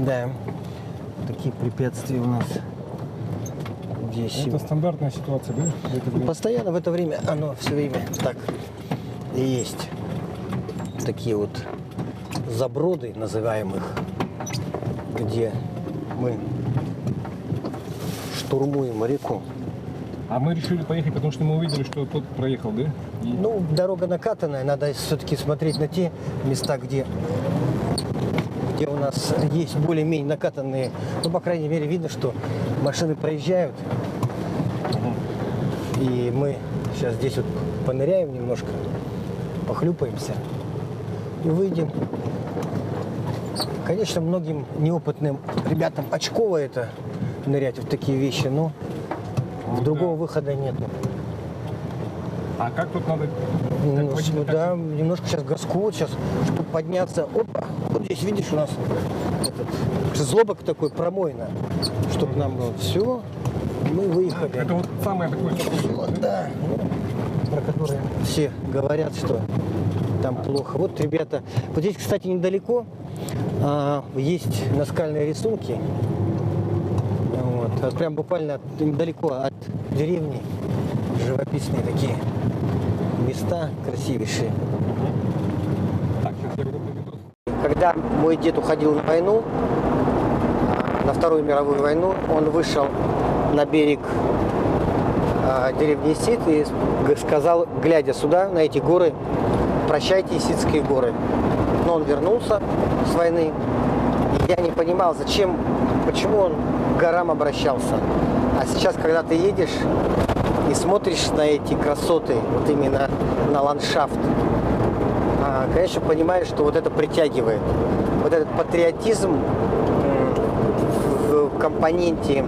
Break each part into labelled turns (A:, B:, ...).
A: Да, такие препятствия у нас здесь.
B: Это стандартная ситуация, да? В это время?
A: Постоянно в это время, оно все время так и есть. Такие вот заброды, называем их, где мы штурмуем реку.
B: А мы решили поехать, потому что мы увидели, что тот проехал, да? И...
A: Ну, дорога накатанная, надо все-таки смотреть на те места, где у нас есть более-менее накатанные, ну, по крайней мере, видно, что машины проезжают. И мы сейчас здесь вот поныряем немножко, похлюпаемся и выйдем. Конечно, многим неопытным ребятам очково это нырять в такие вещи, но другого выхода нету.
B: А как тут надо?
A: Да, немножко сейчас газку, вот сейчас, чтобы подняться. Опа, вот здесь, видишь, у нас этот жезлобок такой промойно, чтобы нам было все, мы выехали.
B: Это вот самое такое.
A: Вот, да, про которые все говорят, что там плохо. Вот, ребята, вот здесь, кстати, недалеко есть наскальные рисунки. Вот, прям буквально недалеко от деревни, живописные такие места красивейшие. Когда мой дед уходил на войну, на Вторую мировую войну, он вышел на берег деревни Исид и сказал, глядя сюда, на эти горы: прощайте, Исидские горы. Но он вернулся с войны, и я не понимал, зачем, почему он к горам обращался. А сейчас, когда ты едешь и смотришь на эти красоты, вот именно на ландшафт, конечно, понимаешь, что вот это притягивает. Вот этот патриотизм в компоненте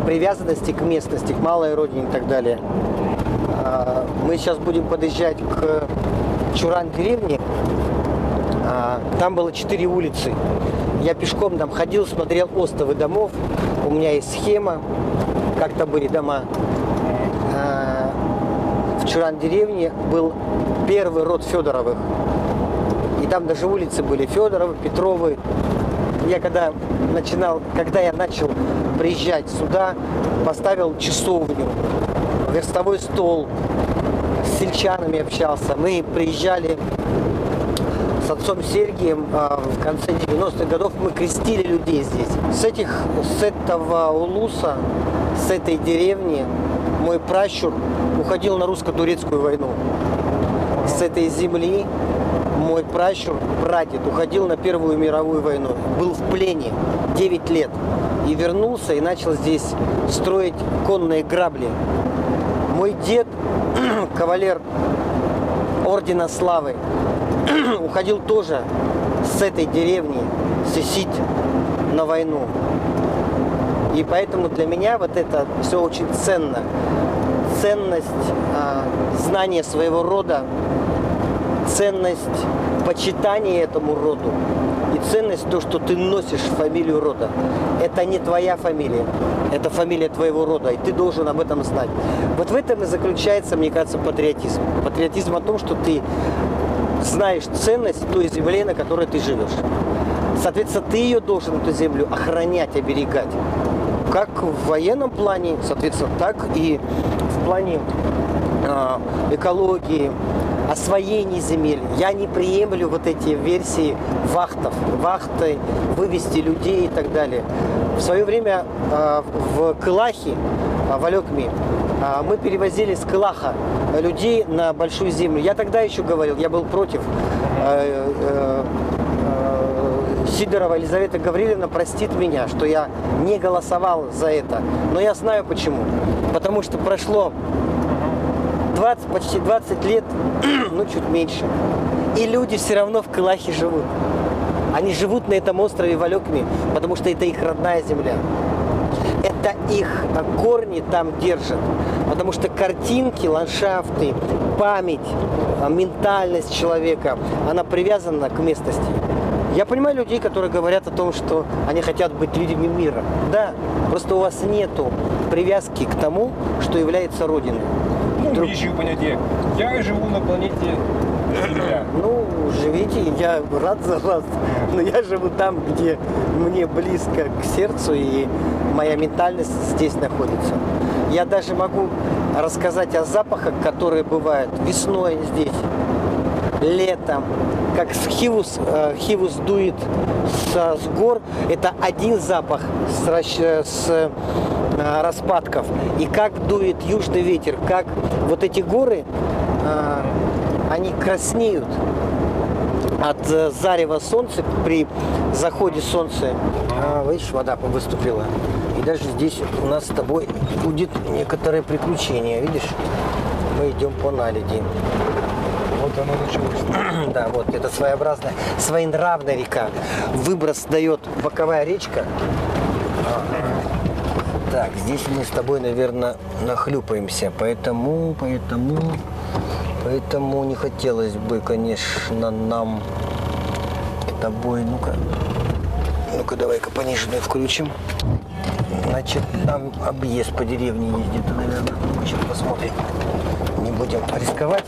A: привязанности к местности, к малой родине и так далее. Мы сейчас будем подъезжать к Чуран-деревне. Там было 4 улицы. Я пешком там ходил, смотрел остовы домов. У меня есть схема, как там были дома. В Чуран-деревне был первый род Федоровых. И там даже улицы были Федоровы, Петровы. Когда я начал приезжать сюда, поставил часовню, верстовой стол, с сельчанами общался. Мы приезжали с отцом Сергием в конце 90-х годов, мы крестили людей здесь. С этого улуса, с этой деревни мой пращур уходил на русско-турецкую войну. С этой земли мой пращур, прадед, уходил на Первую мировую войну. Был в плене 9 лет. И вернулся и начал здесь строить конные грабли. Мой дед, кавалер Ордена Славы, уходил тоже с этой деревни, с Исид, на войну. И поэтому для меня вот это все очень ценно. Ценность знания своего рода, ценность почитания этому роду и ценность то, что ты носишь фамилию рода. Это не твоя фамилия, это фамилия твоего рода, и ты должен об этом знать. Вот в этом и заключается, мне кажется, патриотизм. Патриотизм о том, что ты знаешь ценность той земли, на которой ты живешь. Соответственно, ты ее должен, эту землю, охранять, оберегать. Как в военном плане, соответственно, так и в плане экологии, освоения земель. Я не приемлю вот эти версии вахты, вывести людей и так далее. В свое время в Кылахе, в Алекме, мы перевозили с Кылаха людей на большую землю. Я тогда еще говорил, я был против. Сидорова Елизавета Гавриловна простит меня, что я не голосовал за это. Но я знаю почему. Потому что прошло почти 20 лет, ну чуть меньше. И люди все равно в Кылахе живут. Они живут на этом острове в Алекме, потому что это их родная земля. Это их корни там держат. Потому что картинки, ландшафты, память, ментальность человека, она привязана к местности. Я понимаю людей, которые говорят о том, что они хотят быть людьми мира. Да, просто у вас нету привязки к тому, что является Родиной.
B: Ну, вещи понятие. Я живу на планете Нельзя.
A: Ну, живите, я рад за вас. Но я живу там, где мне близко к сердцу, и моя ментальность здесь находится. Я даже могу рассказать о запахах, которые бывают весной здесь, летом. Как хивус дует с гор, это один запах с распадков. И как дует южный ветер, как вот эти горы, они краснеют от зарева солнца при заходе солнца. Видишь, вода выступила. И даже здесь у нас с тобой будет некоторое приключение. Видишь, мы идем по наледи.
B: Вот оно началось.
A: Да, вот это своеобразная, своенравная река. Выброс дает боковая речка. Так, здесь мы с тобой, наверное, нахлюпаемся, поэтому не хотелось бы, конечно, нам с тобой, ну-ка, давай-ка пониженную включим. Значит, там объезд по деревне ездит, наверное. Сейчас посмотрим. Не будем рисковать.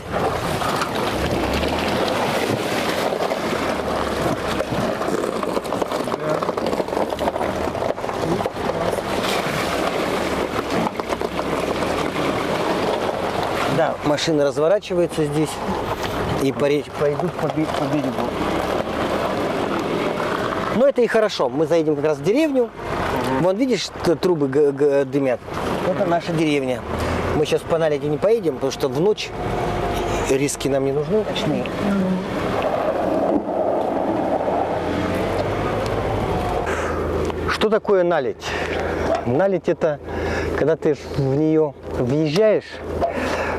A: Да, машина разворачивается здесь и пойдут по берегу. Но это и хорошо. Мы заедем как раз в деревню. Вон, видишь, трубы дымят. Это наша деревня. Мы сейчас по наледи не поедем, потому что в ночь риски нам не нужны, ночные. Что такое наледь? Наледь – это когда ты в нее въезжаешь,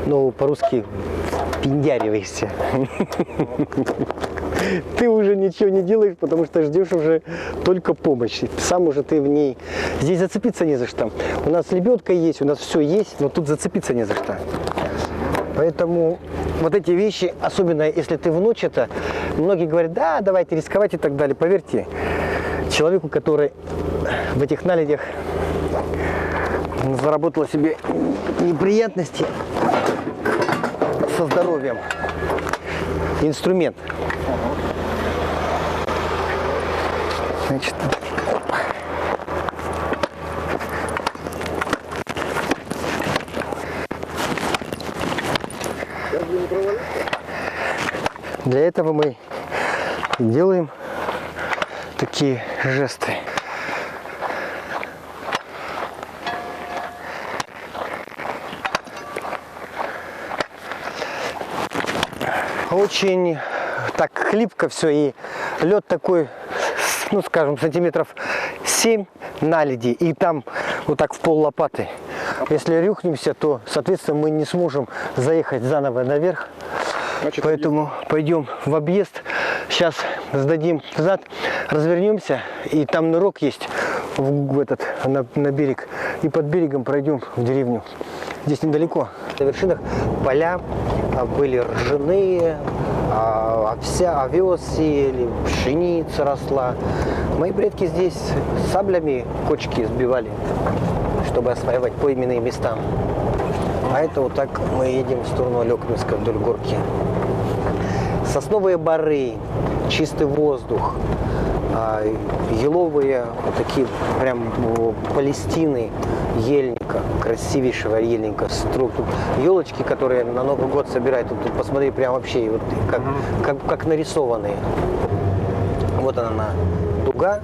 A: ну, по-русски впендяриваешься. Ты уже ничего не делаешь, потому что ждешь уже только помощи. Сам уже ты в ней. Здесь зацепиться не за что. У нас лебедка есть, у нас все есть, но тут зацепиться не за что. Поэтому вот эти вещи, особенно если ты в ночь, это многие говорят, да, давайте рисковать и так далее. Поверьте, человеку, который в этих наледях заработал себе неприятности со здоровьем, инструмент. Значит, для этого мы делаем такие жесты. Очень так хлипко все, и лед такой, ну скажем, сантиметров 7 наледи, и там вот так в пол лопаты. Если рюхнемся, то, соответственно, мы не сможем заехать заново наверх. Значит, поэтому пойдем в объезд. Сейчас сдадим назад, развернемся, и там нырок есть на берег. И под берегом пройдем в деревню. Здесь недалеко. На вершинах поля были ржаные, овес сеяли, пшеница росла. Мои предки здесь саблями кочки сбивали, чтобы осваивать пойменные места. А это вот так мы едем в сторону Алекминска вдоль горки. Сосновые бары, чистый воздух, еловые вот такие прям палестины ельника, красивейшего ельника. Тут елочки, которые на Новый год собирают, тут посмотри, прям вообще вот как нарисованные. Вот она, дуга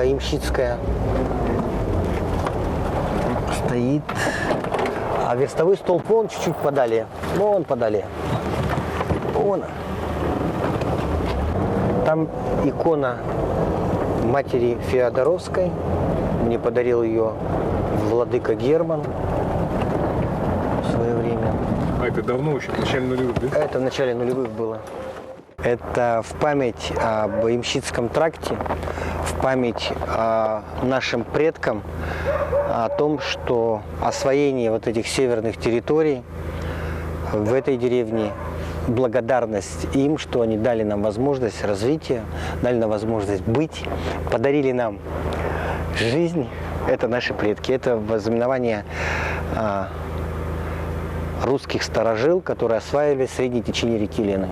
A: ямщицкая стоит. А верстовой столб вон чуть-чуть подалее. Вон подалее. Вон. Там икона матери Феодоровской. Мне подарил ее владыка Герман в свое время.
B: А это давно еще, в начале нулевых, да?
A: Это в начале нулевых было. Это в память об Ямщицком тракте, в память о нашим предкам, о том, что освоение вот этих северных территорий в этой деревне, благодарность им, что они дали нам возможность развития, дали нам возможность быть, подарили нам жизнь. Это наши предки, это вознаменование русских старожил, которые осваивали среднее течение реки Лены.